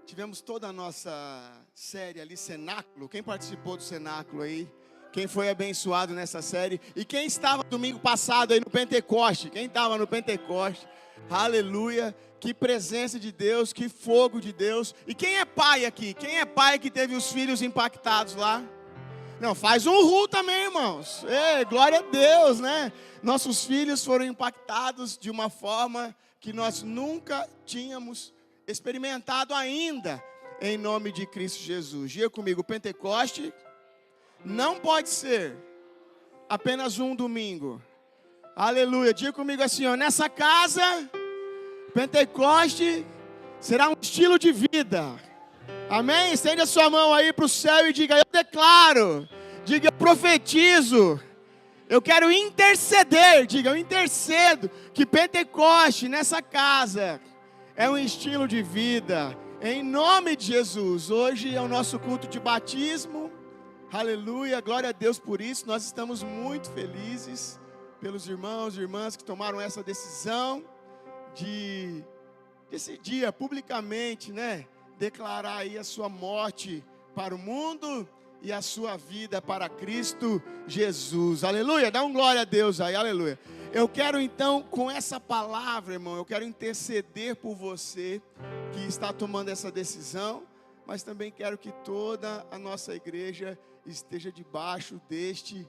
Tivemos toda a nossa série ali, Cenáculo. Quem participou do Cenáculo aí? Quem foi abençoado nessa série? E quem estava domingo passado aí no Pentecoste? Quem estava no Pentecoste? Aleluia! Que presença de Deus, que fogo de Deus. E quem é pai aqui? Quem é pai que teve os filhos impactados lá? Não, faz um também, irmãos. Ei, glória a Deus, né? Nossos filhos foram impactados de uma forma que nós nunca tínhamos experimentado ainda, em nome de Cristo Jesus. Diga comigo, Pentecoste não pode ser apenas um domingo. Aleluia. Diga comigo assim, ó, nessa casa, Pentecoste será um estilo de vida. Amém? Estende a sua mão aí para o céu e diga, eu declaro. Diga, eu profetizo. Eu quero interceder. Diga, eu intercedo que Pentecoste nessa casa é um estilo de vida. Em nome de Jesus. Hoje é o nosso culto de batismo. Aleluia. Glória a Deus por isso. Nós estamos muito felizes pelos irmãos e irmãs que tomaram essa decisão de decidir publicamente, né? Declarar aí a sua morte para o mundo e a sua vida para Cristo Jesus. Aleluia, dá um glória a Deus aí, aleluia. Eu quero então, com essa palavra, irmão, eu quero interceder por você que está tomando essa decisão, mas também quero que toda a nossa igreja esteja debaixo deste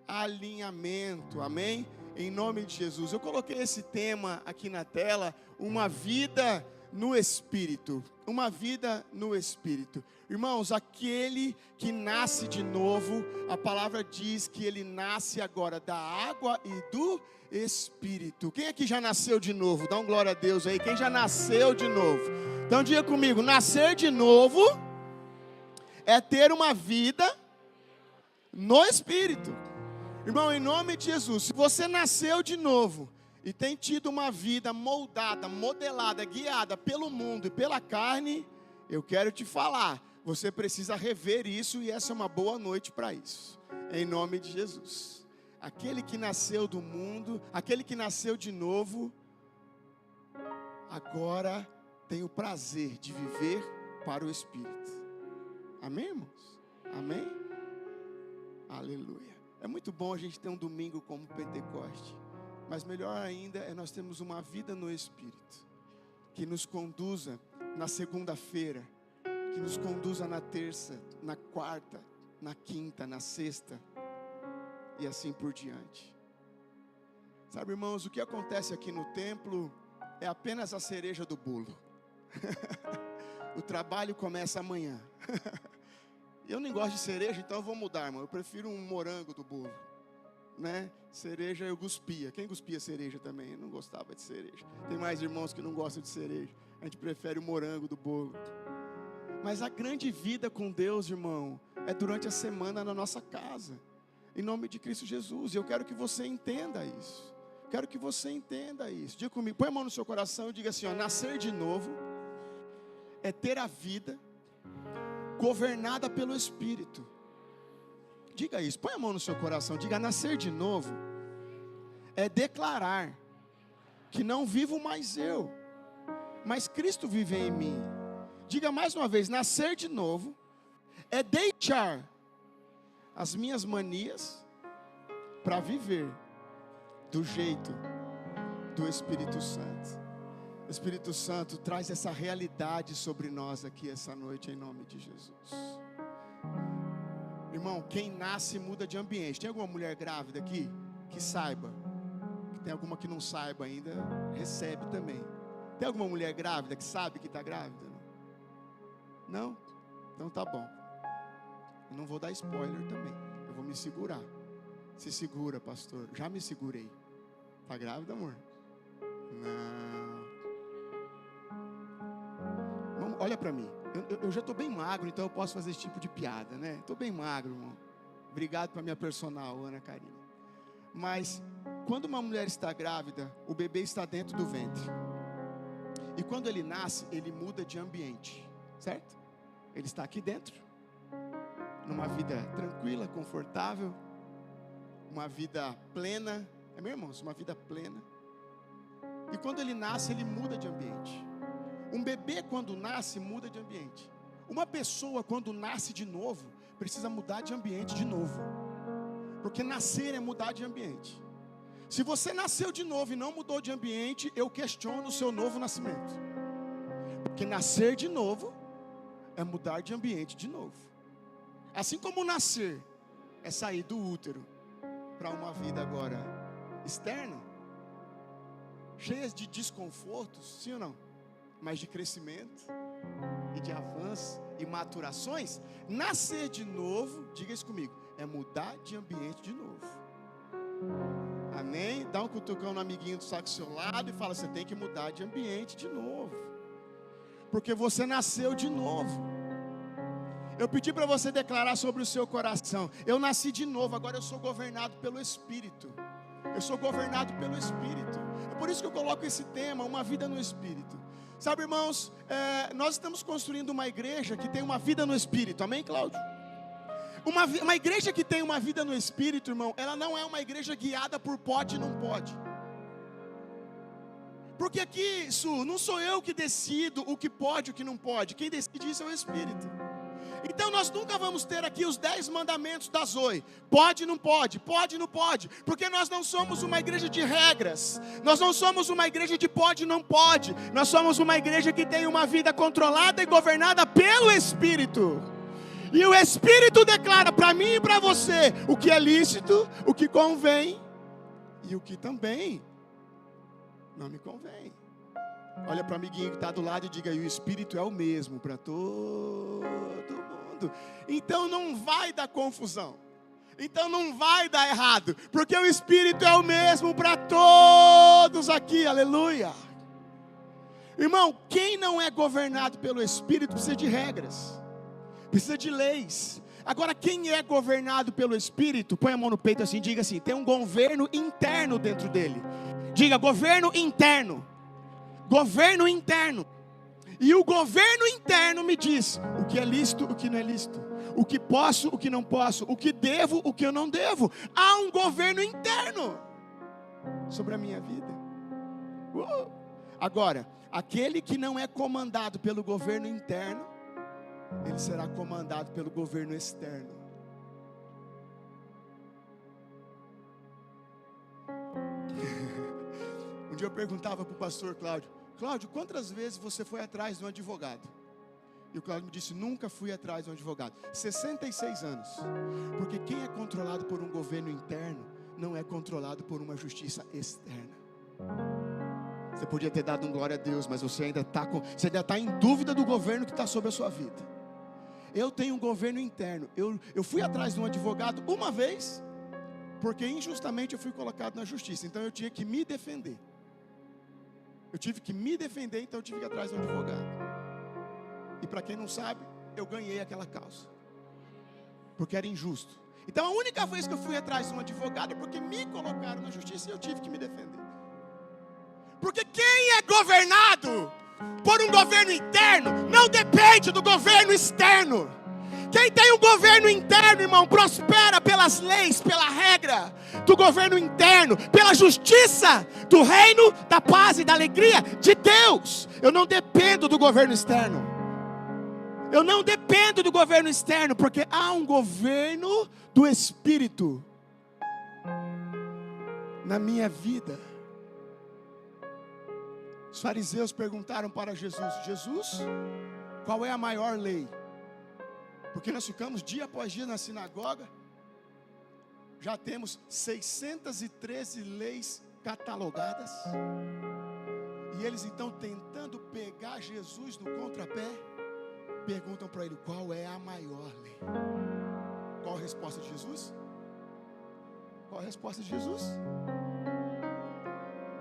alinhamento, amém? Em nome de Jesus. Eu coloquei esse tema aqui na tela, uma vida no Espírito, uma vida no Espírito. Irmãos, aquele que nasce de novo, a palavra diz que ele nasce agora da água e do Espírito. Quem aqui já nasceu de novo? Dá um glória a Deus aí, quem já nasceu de novo? Então diga comigo, nascer de novo é ter uma vida no Espírito. Irmão, em nome de Jesus, se você nasceu de novo e tem tido uma vida moldada, modelada, guiada pelo mundo e pela carne, eu quero te falar, você precisa rever isso e essa é uma boa noite para isso, em nome de Jesus. Aquele que nasceu do mundo, aquele que nasceu de novo, agora tem o prazer de viver para o Espírito. Amém, irmãos? Amém? Aleluia. É muito bom a gente ter um domingo como Pentecoste. Mas melhor ainda é nós termos uma vida no Espírito, que nos conduza na segunda-feira, que nos conduza na terça, na quarta, na quinta, na sexta, e assim por diante. Sabe, irmãos, o que acontece aqui no templo é apenas a cereja do bolo. O trabalho começa amanhã. Eu nem gosto de cereja, então eu vou mudar, irmão. Eu prefiro um morango do bolo. Né? Cereja eu cuspia. Quem cuspia cereja também? Eu não gostava de cereja. Tem mais irmãos que não gostam de cereja. A gente prefere o morango do bolo. Mas a grande vida com Deus, irmão, é durante a semana na nossa casa. Em nome de Cristo Jesus. E eu quero que você entenda isso. Quero que você entenda isso. Diga comigo, põe a mão no seu coração e diga assim, ó, nascer de novo é ter a vida governada pelo Espírito. Diga isso, põe a mão no seu coração, diga, nascer de novo é declarar que não vivo mais eu, mas Cristo vive em mim. Diga mais uma vez, nascer de novo é deixar as minhas manias para viver do jeito do Espírito Santo. O Espírito Santo traz essa realidade sobre nós aqui essa noite em nome de Jesus. Irmão, quem nasce muda de ambiente. Tem alguma mulher grávida aqui? Que saiba. Tem alguma que não saiba ainda, recebe também. Tem alguma mulher grávida que sabe que está grávida? Não? Então tá bom. Eu não vou dar spoiler também. Eu vou me segurar. Se segura, pastor. Já me segurei. Tá grávida, amor? Não. Vamos, olha para mim. Eu já estou bem magro, então eu posso fazer esse tipo de piada, né? Estou bem magro, irmão. Obrigado para minha personal, Ana Karina. Mas, quando uma mulher está grávida, o bebê está dentro do ventre. E quando ele nasce, ele muda de ambiente, certo? Ele está aqui dentro, numa vida tranquila, confortável, uma vida plena. É, meus irmãos, uma vida plena. E quando ele nasce, ele muda de ambiente. Um bebê, quando nasce, muda de ambiente. Uma pessoa, quando nasce de novo, precisa mudar de ambiente de novo. Porque nascer é mudar de ambiente. Se você nasceu de novo e não mudou de ambiente, eu questiono o seu novo nascimento. Porque nascer de novo é mudar de ambiente de novo. Assim como nascer é sair do útero para uma vida agora externa, cheia de desconfortos, sim ou não? Mas de crescimento e de avanço e maturações. Nascer de novo, diga isso comigo, é mudar de ambiente de novo. Amém? Dá um cutucão no amiguinho do saco do seu lado e fala, você tem que mudar de ambiente de novo. Porque você nasceu de novo. Eu pedi para você declarar sobre o seu coração, eu nasci de novo, agora eu sou governado pelo Espírito. Eu sou governado pelo Espírito. É por isso que eu coloco esse tema, uma vida no Espírito. Sabe, irmãos, nós estamos construindo uma igreja que tem uma vida no Espírito. Amém, Cláudio? Uma igreja que tem uma vida no Espírito, irmão, ela não é uma igreja guiada por pode e não pode. Porque aqui, não sou eu que decido o que pode e o que não pode. Quem decide isso é o Espírito. Então nós nunca vamos ter aqui os 10 mandamentos da Zoe. Pode, não pode, pode, não pode. Porque nós não somos uma igreja de regras. Nós não somos uma igreja de pode, não pode. Nós somos uma igreja que tem uma vida controlada e governada pelo Espírito. E o Espírito declara para mim e para você o que é lícito, o que convém e o que também não me convém. Olha para o amiguinho que está do lado e diga, e o Espírito é o mesmo para todo mundo. Então não vai dar confusão. Então não vai dar errado. Porque o Espírito é o mesmo para todos aqui, aleluia. Irmão, quem não é governado pelo Espírito precisa de regras, precisa de leis. Agora, quem é governado pelo Espírito, põe a mão no peito assim, diga assim, tem um governo interno dentro dele. Diga, governo interno. Governo interno. E o governo interno me diz o que é lícito, o que não é lícito, o que posso, o que não posso, o que devo, o que eu não devo. Há um governo interno sobre a minha vida. Agora, aquele que não é comandado pelo governo interno, ele será comandado pelo governo externo. Um dia eu perguntava para o pastor Cláudio, quantas vezes você foi atrás de um advogado? E o Cláudio me disse, nunca fui atrás de um advogado. 66 anos. Porque quem é controlado por um governo interno, não é controlado por uma justiça externa. Você podia ter dado um glória a Deus, mas você ainda está em dúvida do governo que está sobre a sua vida. Eu tenho um governo interno. Eu fui atrás de um advogado uma vez, porque injustamente eu fui colocado na justiça. Então eu tinha que me defender. Eu tive que me defender, então eu tive que ir atrás de um advogado. E para quem não sabe, eu ganhei aquela causa, porque era injusto. Então a única vez que eu fui atrás de um advogado é porque me colocaram na justiça e eu tive que me defender. Porque quem é governado por um governo interno não depende do governo externo. Quem tem um governo interno, irmão, prospera pelas leis, pela regra do governo interno, pela justiça do reino, da paz e da alegria de Deus. Eu não dependo do governo externo. Eu não dependo do governo externo, porque há um governo do Espírito na minha vida. Os fariseus perguntaram para Jesus, qual é a maior lei? Porque nós ficamos dia após dia na sinagoga, já temos 613 leis catalogadas, e eles então tentando pegar Jesus no contrapé, perguntam para ele, qual é a maior lei? Qual a resposta de Jesus? Qual a resposta de Jesus?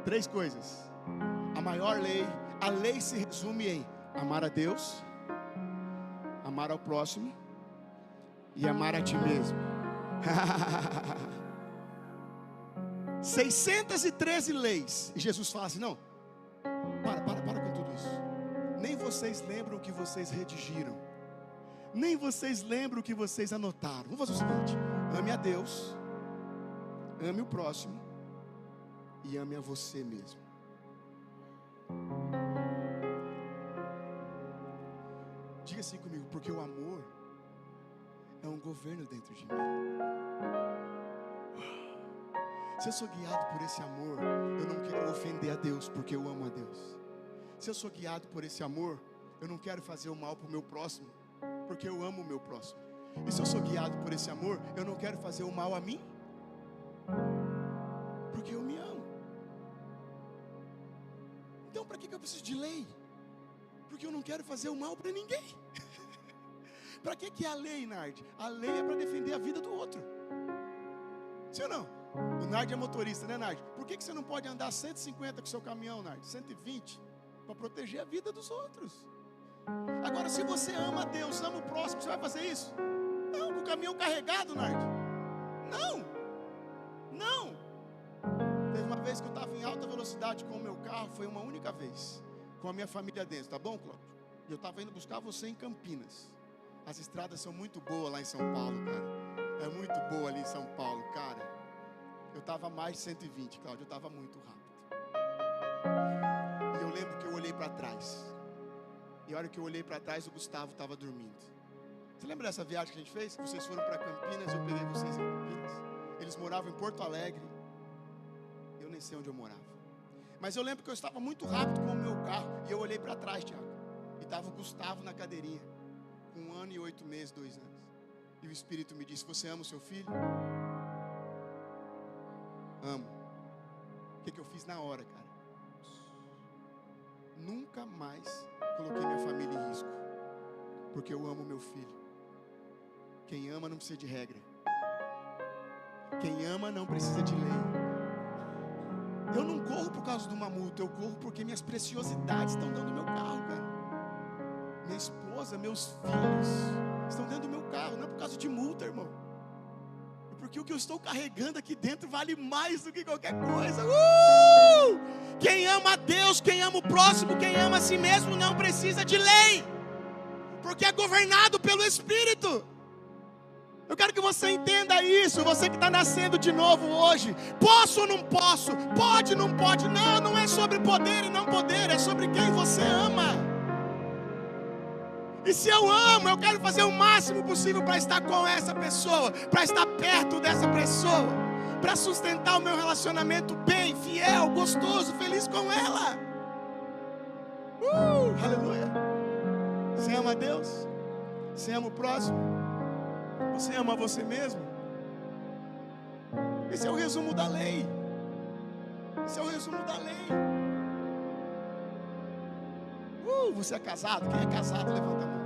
3 coisas. A maior lei, a lei se resume em amar a Deus, amar ao próximo e amar a ti mesmo. 613 leis. E Jesus fala assim, não, para com tudo isso. Nem vocês lembram o que vocês redigiram, nem vocês lembram o que vocês anotaram. Vamos fazer o seguinte, ame a Deus, ame o próximo e ame a você mesmo. Diga assim comigo, porque o amor é um governo dentro de mim. Se eu sou guiado por esse amor, eu não quero ofender a Deus, porque eu amo a Deus. Se eu sou guiado por esse amor, eu não quero fazer o mal para o meu próximo, porque eu amo o meu próximo. E se eu sou guiado por esse amor, eu não quero fazer o mal a mim, porque eu me amo. Então para que eu preciso de lei? Porque eu não quero fazer o mal para ninguém. Para que é a lei, Nard? A lei é para defender a vida do outro. Sim ou não? O Nard é motorista, né, Nard? Por que você não pode andar 150 com o seu caminhão, Nard? 120? Para proteger a vida dos outros. Agora, se você ama a Deus, ama o próximo, você vai fazer isso? Não, com o caminhão carregado, Nard. Não. Não. Teve uma vez que eu estava em alta velocidade com o meu carro, foi uma única vez, com a minha família dentro, tá bom, Cláudio? E eu estava indo buscar você em Campinas. As estradas são muito boas lá em São Paulo, cara. É muito boa ali em São Paulo, cara. Eu estava a mais de 120, Cláudio, eu estava muito rápido. E eu lembro que eu olhei para trás. E a hora que eu olhei para trás, o Gustavo estava dormindo. Você lembra dessa viagem que a gente fez? Que vocês foram para Campinas, eu peguei vocês em Campinas. Eles moravam em Porto Alegre. Eu nem sei onde eu morava. Mas eu lembro que eu estava muito rápido com o meu carro. E eu olhei para trás, Tiago. E estava o Gustavo na cadeirinha. Com 1 ano e 8 meses, 2 anos. E o Espírito me disse, você ama o seu filho? Amo. O que eu fiz na hora, cara? Nunca mais coloquei minha família em risco. Porque eu amo meu filho. Quem ama não precisa de regra. Quem ama não precisa de lei. Eu não corro por causa de uma multa. Eu corro porque minhas preciosidades estão dentro do meu carro, cara. Minha esposa, meus filhos estão dentro do meu carro. Não é por causa de multa, irmão. É porque o que eu estou carregando aqui dentro vale mais do que qualquer coisa. Quem ama a Deus, quem ama o próximo, quem ama a si mesmo não precisa de lei, porque é governado pelo Espírito. Eu quero que você entenda isso. Você que está nascendo de novo hoje. Posso ou não posso? Pode ou não pode? Não, não é sobre poder e não poder. É sobre quem você ama. E se eu amo, eu quero fazer o máximo possível para estar com essa pessoa, para estar perto dessa pessoa, para sustentar o meu relacionamento bem, fiel, gostoso, feliz com ela. Aleluia. Você ama a Deus? Você ama o próximo? Você ama você mesmo? Esse é o resumo da lei. Esse é o resumo da lei. Você é casado? Quem é casado, levanta a mão.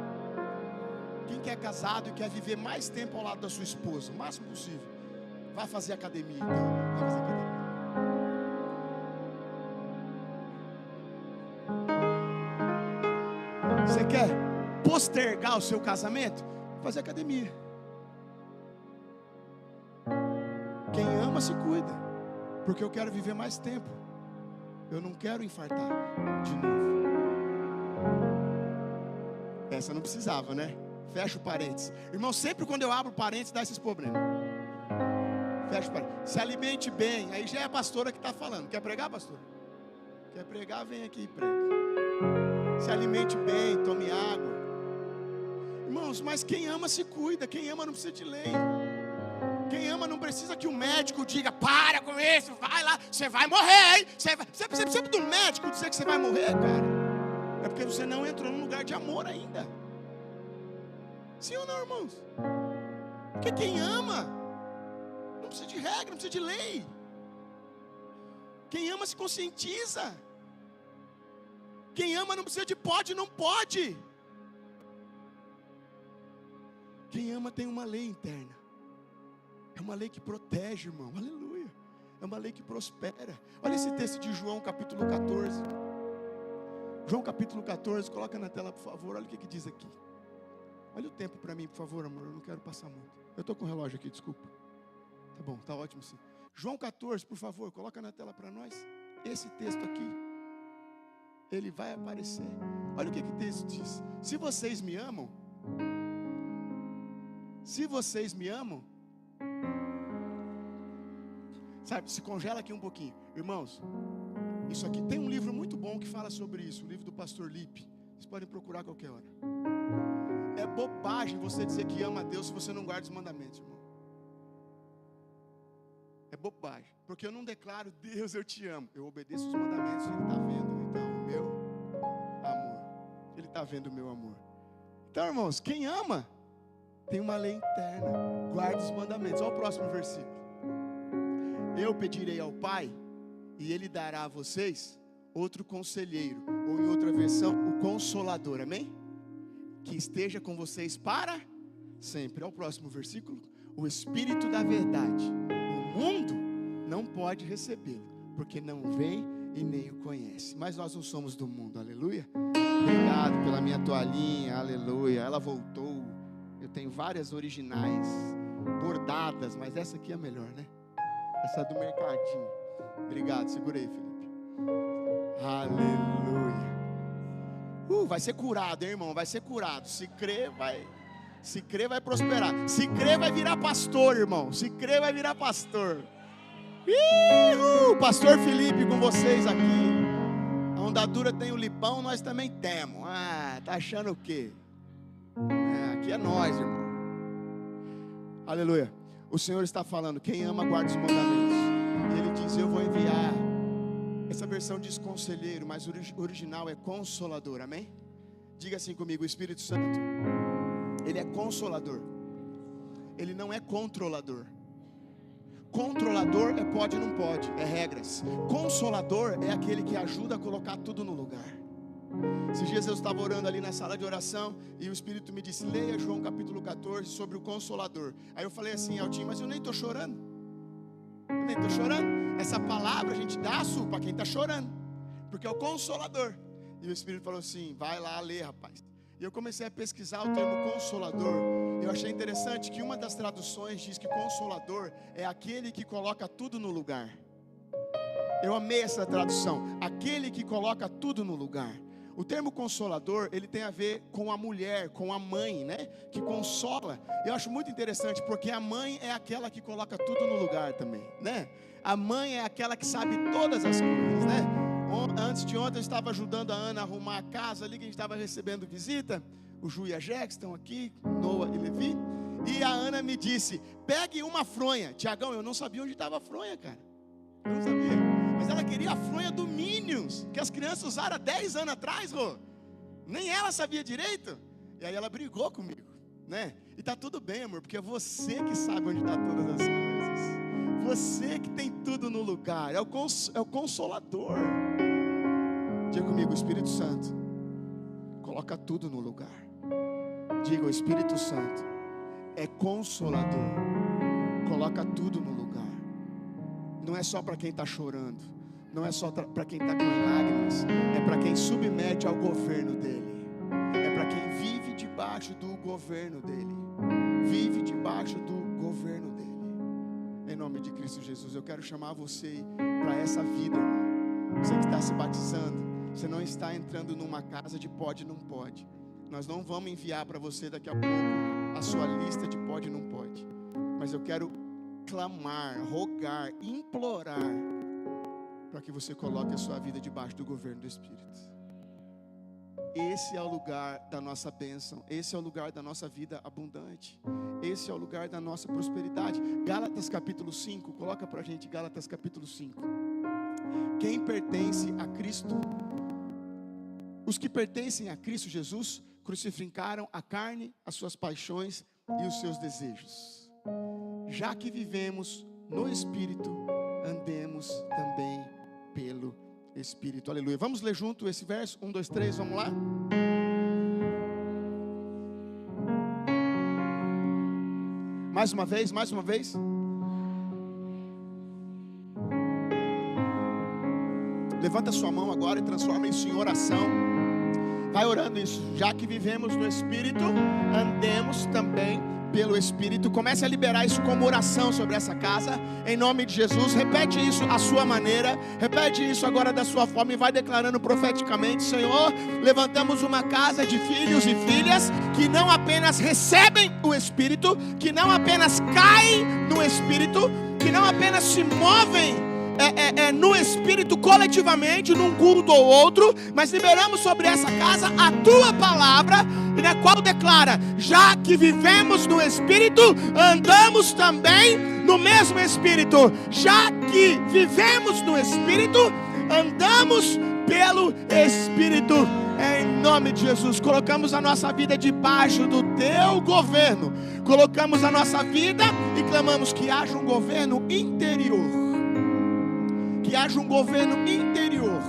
Quem que é casado e quer viver mais tempo ao lado da sua esposa, o máximo possível, vai fazer academia, então. Vai fazer academia. Você quer postergar o seu casamento? Fazer academia. Quem ama se cuida, porque eu quero viver mais tempo. Eu não quero infartar de novo. Essa não precisava, né? Fecha o parênteses. Irmão, sempre quando eu abro parênteses dá esses problemas. Fecha o parênteses. Se alimente bem. Aí já é a pastora que está falando. Quer pregar, pastor? Quer pregar, vem aqui e prega. Se alimente bem, tome água. Irmãos, mas quem ama se cuida. Quem ama não precisa de lei. Quem ama não precisa que o médico diga, para com isso, vai lá, você vai morrer, hein? Você precisa do médico dizer que você vai morrer, cara. É porque você não entrou num lugar de amor ainda. Sim ou não, irmãos? Porque quem ama não precisa de regra, não precisa de lei. Quem ama se conscientiza. Quem ama não precisa de pode, não pode. Quem ama tem uma lei interna. É uma lei que protege, irmão. Aleluia. É uma lei que prospera. Olha esse texto de João capítulo 14. João capítulo 14, coloca na tela, por favor. Olha o que diz aqui. Olha o tempo para mim, por favor, amor. Eu não quero passar muito. Eu estou com o relógio aqui, desculpa. Tá bom, tá ótimo sim. João 14, por favor, coloca na tela para nós. Esse texto aqui, ele vai aparecer. Olha o que o texto diz. Se vocês me amam, sabe, se congela aqui um pouquinho. Irmãos, isso aqui, tem um livro muito bom que fala sobre isso. O livro do pastor Lipe. Vocês podem procurar a qualquer hora. É bobagem você dizer que ama a Deus se você não guarda os mandamentos, irmão. É bobagem. Porque eu não declaro, Deus, eu te amo. Eu obedeço os mandamentos, Ele está vendo, então, o meu amor. Ele está vendo o meu amor. Então, irmãos, quem ama, tem uma lei interna. Guarda os mandamentos. Olha o próximo versículo. Eu pedirei ao Pai, e Ele dará a vocês outro conselheiro, ou em outra versão, o Consolador, amém? Que esteja com vocês para sempre. Olha o próximo versículo. O Espírito da verdade, o mundo não pode recebê-lo, porque não vem e nem o conhece. Mas nós não somos do mundo, aleluia. Obrigado pela minha toalhinha, aleluia. Ela voltou. Eu tenho várias originais, bordadas, mas essa aqui é a melhor, né? Essa é do mercadinho. Obrigado, segura aí, Felipe. Aleluia. Vai ser curado, hein, irmão? Vai ser curado. Se crer, vai prosperar. Se crer, vai virar pastor, irmão. Se crer, vai virar pastor. Pastor Felipe com vocês aqui. A Onda Dura tem o Lipão, nós também temos. Tá achando o quê? Aqui é nós, irmão. Aleluia. O Senhor está falando, quem ama guarda os mandamentos. E Ele diz, eu vou enviar. Essa versão diz conselheiro, mas o original é consolador, amém? Diga assim comigo, o Espírito Santo, Ele é consolador. Ele não é controlador. Controlador é pode e não pode, é regras. Consolador é aquele que ajuda a colocar tudo no lugar. Esses dias eu estava orando ali na sala de oração e o Espírito me disse, leia João capítulo 14 sobre o Consolador. Aí eu falei assim, Altinho, mas eu nem estou chorando. Eu nem estou chorando. Essa palavra a gente dá para quem está chorando, porque é o Consolador. E o Espírito falou assim, vai lá ler, rapaz. E eu comecei a pesquisar o termo Consolador. Eu achei interessante que uma das traduções diz que Consolador é aquele que coloca tudo no lugar. Eu amei essa tradução, aquele que coloca tudo no lugar. O termo consolador, ele tem a ver com a mulher, com a mãe, né? Que consola. Eu acho muito interessante, porque a mãe é aquela que coloca tudo no lugar também, né? A mãe é aquela que sabe todas as coisas, né? Antes de ontem eu estava ajudando a Ana a arrumar a casa ali, que a gente estava recebendo visita. O Ju e a Jex estão aqui, Noah e Levi. E a Ana me disse, pegue uma fronha. Tiagão, eu não sabia onde estava a fronha, cara. Eu não sabia. Mas ela queria a fronha do Minions, que as crianças usaram há 10 anos atrás, Rô. Nem ela sabia direito. E aí ela brigou comigo, né? E tá tudo bem, amor, porque é você que sabe onde está todas as coisas. Você que tem tudo no lugar. É o Consolador. Diga comigo, o Espírito Santo coloca tudo no lugar. Diga, o Espírito Santo é Consolador. Coloca tudo no lugar. Não é só para quem está chorando, não é só para quem está com lágrimas, é para quem submete ao governo dele, é para quem vive debaixo do governo dele, vive debaixo do governo dele. Em nome de Cristo Jesus, eu quero chamar você para essa vida, irmão. Você que está se batizando, você não está entrando numa casa de pode e não pode. Nós não vamos enviar para você daqui a pouco a sua lista de pode e não pode, mas eu quero clamar, rogar, implorar para que você coloque a sua vida debaixo do governo do Espírito. Esse é o lugar da nossa bênção, esse é o lugar da nossa vida abundante, esse é o lugar da nossa prosperidade. Gálatas capítulo 5, coloca para a gente Gálatas capítulo 5. Quem pertence a Cristo, os que pertencem a Cristo Jesus, crucificaram a carne, as suas paixões e os seus desejos. Já que vivemos no Espírito, andemos também pelo Espírito. Aleluia. Vamos ler junto esse verso? 1, 2, 3, vamos lá? Mais uma vez, mais uma vez. Levanta sua mão agora e transforma isso em oração. Vai orando isso. Já que vivemos no Espírito, andemos também pelo Espírito. Comece a liberar isso como oração sobre essa casa, em nome de Jesus. Repete isso à sua maneira, repete isso agora da sua forma e vai declarando profeticamente: Senhor, levantamos uma casa de filhos e filhas que não apenas recebem o Espírito, que não apenas caem no Espírito, que não apenas se movem no Espírito coletivamente, num culto ou outro, mas liberamos sobre essa casa a Tua palavra. E a qual declara: já que vivemos no Espírito, andamos também no mesmo Espírito. Já que vivemos no Espírito, andamos pelo Espírito. Em nome de Jesus, colocamos a nossa vida debaixo do teu governo. Colocamos a nossa vida e clamamos que haja um governo interior. Que haja um governo interior.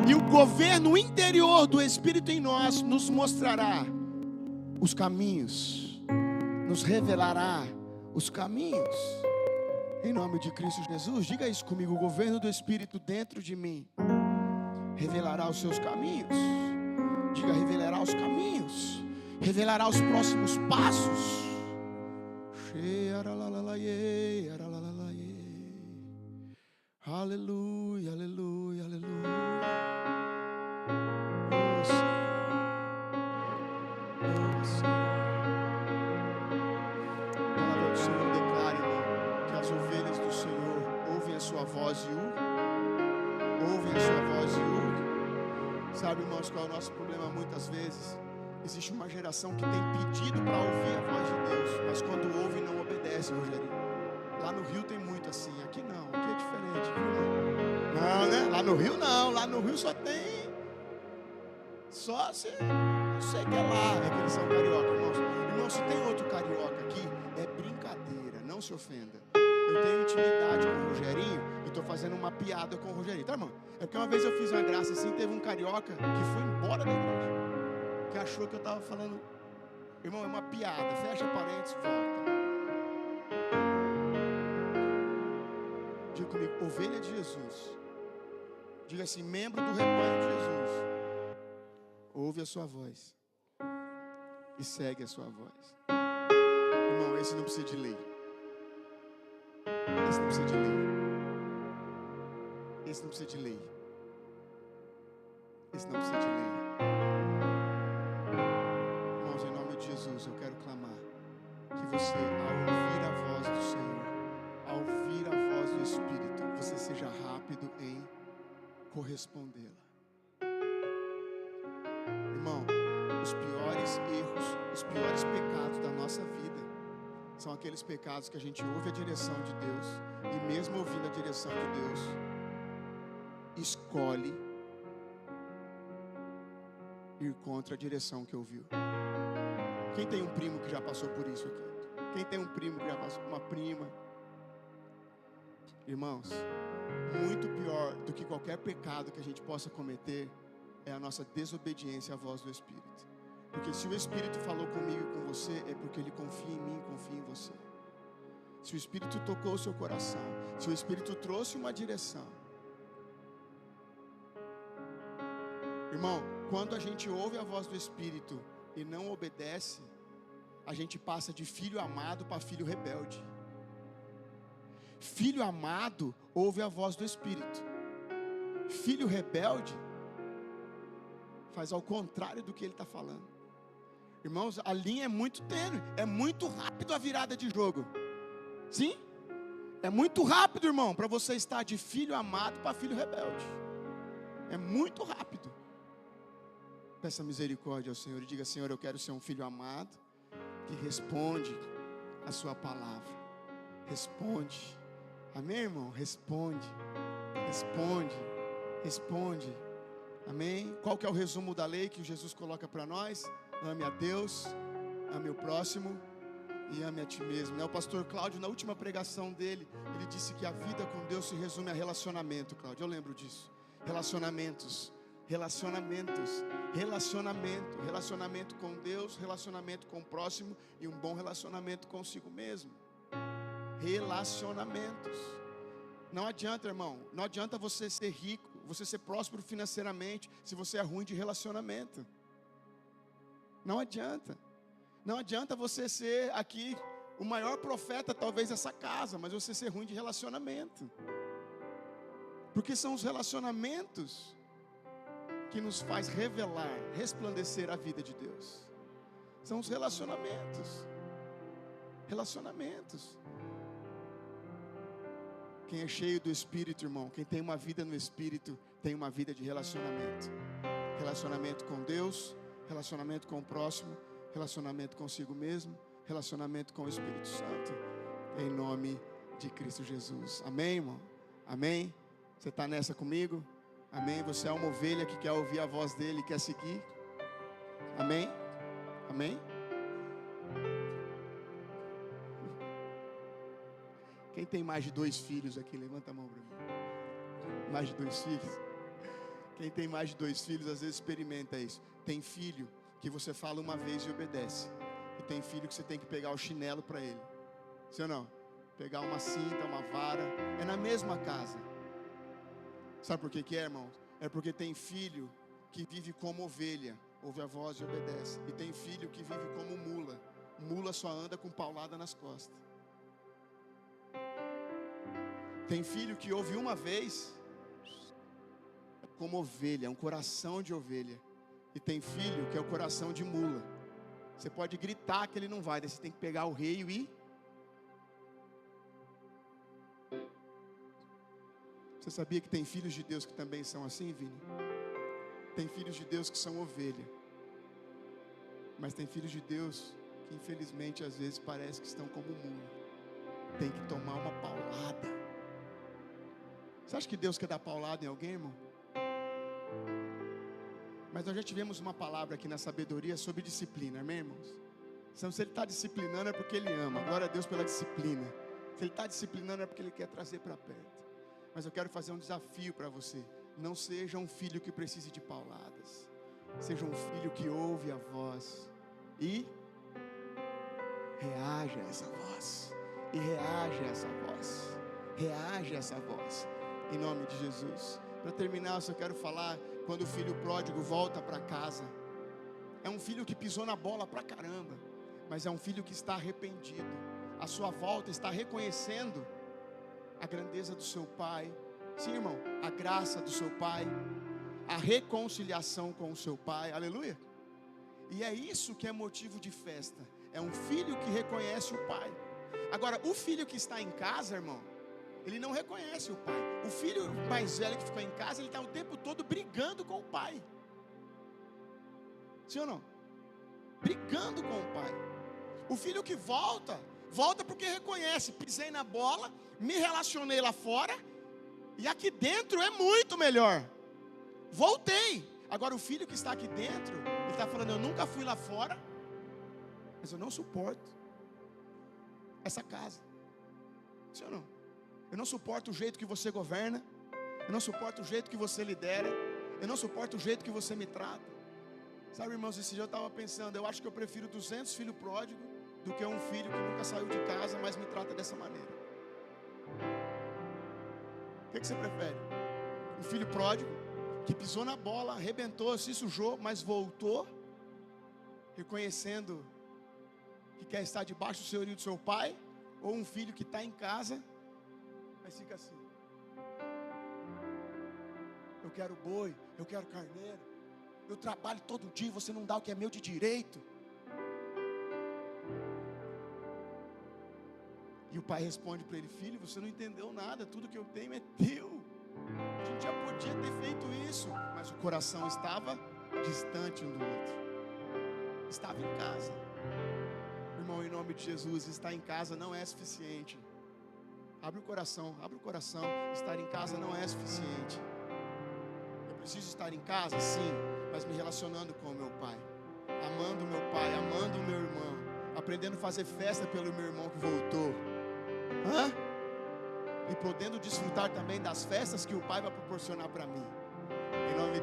E o governo interior do Espírito em nós nos mostrará os caminhos, nos revelará os caminhos. Em nome de Cristo Jesus, diga isso comigo: o governo do Espírito dentro de mim revelará os seus caminhos. Diga: revelará os caminhos, revelará os próximos passos. Aleluia, aleluia, aleluia. Oh, Senhor. Oh, Senhor. A palavra do Senhor declara, irmão, que as ovelhas do Senhor ouvem a sua voz e ouvem a sua voz e Sabe, irmãos, qual é o nosso problema muitas vezes? Existe uma geração que tem pedido para ouvir a voz de Deus, mas quando ouve não obedece, Rogério. Lá no Rio tem muito assim, aqui não, aqui é diferente. Não, né? Lá no Rio não, lá no Rio só tem, só se, não sei o que é lá, é que eles são carioca, irmãos. Irmão, se tem outro carioca aqui, é brincadeira, não se ofenda. Eu tenho intimidade com o Rogerinho, eu estou fazendo uma piada com o Rogerinho, tá, irmão? É porque uma vez eu fiz uma graça assim, teve um carioca que foi embora da igreja, que achou que eu estava falando, irmão, é uma piada, fecha parênteses, volta. Diga comigo: ovelha de Jesus. Diga assim: membro do rebanho de Jesus. Ouve a sua voz e segue a sua voz. Irmão, esse não precisa de lei. Esse não precisa de lei. Esse não precisa de lei. Esse não precisa de lei. Irmãos, em nome de Jesus, eu quero clamar que você, ao ouvir a voz do Senhor, ao ouvir a voz do Espírito, você seja rápido em correspondê-la. Irmão, os piores erros, os piores pecados da nossa vida são aqueles pecados que a gente ouve a direção de Deus e mesmo ouvindo a direção de Deus, escolhe ir contra a direção que ouviu. Quem tem um primo que já passou por isso aqui? Quem tem um primo que já passou por uma prima? Irmãos, muito pior do que qualquer pecado que a gente possa cometer é a nossa desobediência à voz do Espírito. Porque se o Espírito falou comigo e com você, é porque Ele confia em mim e confia em você. Se o Espírito tocou o seu coração, se o Espírito trouxe uma direção. Irmão, quando a gente ouve a voz do Espírito e não obedece, a gente passa de filho amado para filho rebelde. Filho amado ouve a voz do Espírito. Filho rebelde faz ao contrário do que ele está falando. Irmãos, a linha é muito tênue, é muito rápido a virada de jogo. Sim? É muito rápido, irmão, para você estar de filho amado para filho rebelde. É muito rápido. Peça misericórdia ao Senhor e diga: Senhor, eu quero ser um filho amado que responde a sua palavra. Responde. Amém, irmão? Responde. Responde. Responde. Amém? Qual que é o resumo da lei que Jesus coloca para nós? Ame a Deus, ame o próximo e ame a ti mesmo, né? O pastor Cláudio, na última pregação dele, ele disse que a vida com Deus se resume a relacionamento, Cláudio, eu lembro disso. Relacionamentos, relacionamento com Deus, relacionamento com o próximo e um bom relacionamento consigo mesmo. Relacionamentos. Não adianta, irmão, não adianta você ser rico, você ser próspero financeiramente, se você é ruim de relacionamento. Não adianta. Não adianta você ser aqui o maior profeta talvez dessa casa, mas você ser ruim de relacionamento. Porque são os relacionamentos que nos faz revelar, resplandecer a vida de Deus. São os relacionamentos. Relacionamentos. Quem é cheio do Espírito, irmão, quem tem uma vida no Espírito, tem uma vida de relacionamento. Relacionamento com Deus, Relacionamento com o próximo, relacionamento consigo mesmo, relacionamento com o Espírito Santo. Em nome de Cristo Jesus. Amém, irmão? Amém? Você está nessa comigo? Amém? Você é uma ovelha que quer ouvir a voz dele e quer seguir? Amém? Amém? Quem tem mais de 2 filhos aqui? Levanta a mão para mim. Mais de 2 filhos? Quem tem mais de 2 filhos, às vezes experimenta isso. Tem filho que você fala uma vez e obedece. E tem filho que você tem que pegar o chinelo para ele. Sim ou não? Pegar uma cinta, uma vara. É na mesma casa. Sabe por que é, irmão? É porque tem filho que vive como ovelha, ouve a voz e obedece. E tem filho que vive como mula. Mula só anda com paulada nas costas. Tem filho que ouve uma vez, como ovelha, é um coração de ovelha. E tem filho que é o coração de mula. Você pode gritar que ele não vai, daí você tem que pegar o reio e... Você sabia que tem filhos de Deus que também são assim, Vini? Tem filhos de Deus que são ovelha. Mas tem filhos de Deus que infelizmente às vezes parece que estão como mula. Tem que tomar uma paulada. Você acha que Deus quer dar paulada em alguém, irmão? Mas nós já tivemos uma palavra aqui na sabedoria sobre disciplina, amém, irmãos? Então, se Ele está disciplinando é porque Ele ama. Glória a Deus pela disciplina. Se Ele está disciplinando é porque Ele quer trazer para perto. Mas eu quero fazer um desafio para você. Não seja um filho que precise de pauladas. Seja um filho que ouve a voz e reage a essa voz. E reage a essa voz. Reage a essa voz. Em nome de Jesus. Para terminar, eu só quero falar quando o filho pródigo volta para casa. É um filho que pisou na bola pra caramba, mas é um filho que está arrependido. A sua volta está reconhecendo a grandeza do seu pai. Sim, irmão, a graça do seu pai, a reconciliação com o seu pai. Aleluia. E é isso que é motivo de festa. É um filho que reconhece o pai. Agora, o filho que está em casa, irmão, ele não reconhece o pai. O filho mais velho que ficou em casa, ele está o tempo todo brigando com o pai. Sim ou não? Brigando com o pai. O filho que volta porque reconhece: pisei na bola, me relacionei lá fora, e aqui dentro é muito melhor. Voltei. Agora o filho que está aqui dentro, ele está falando: eu nunca fui lá fora, mas eu não suporto essa casa. Sim ou não? Eu não suporto o jeito que você governa. Eu não suporto o jeito que você lidera. Eu não suporto o jeito que você me trata. Sabe, irmãos, esse dia eu estava pensando, eu acho que eu prefiro 200 filhos pródigos do que um filho que nunca saiu de casa, mas me trata dessa maneira. O que você prefere? Um filho pródigo que pisou na bola, arrebentou, se sujou, mas voltou, reconhecendo que quer estar debaixo do senhorio do seu pai? Ou um filho que está em casa, mas fica assim: eu quero boi, eu quero carneiro, eu trabalho todo dia, você não dá o que é meu de direito. E o pai responde para ele: filho, você não entendeu nada, tudo que eu tenho é teu. A gente já podia ter feito isso, mas o coração estava distante um do outro. Estava em casa. Irmão, em nome de Jesus, estar em casa não é suficiente. Abre o coração, abre o coração. Estar em casa não é suficiente. Eu preciso estar em casa, sim, mas me relacionando com o meu pai, amando o meu pai, amando o meu irmão, aprendendo a fazer festa pelo meu irmão que voltou. E podendo desfrutar também das festas que o pai vai proporcionar para mim. Em nome de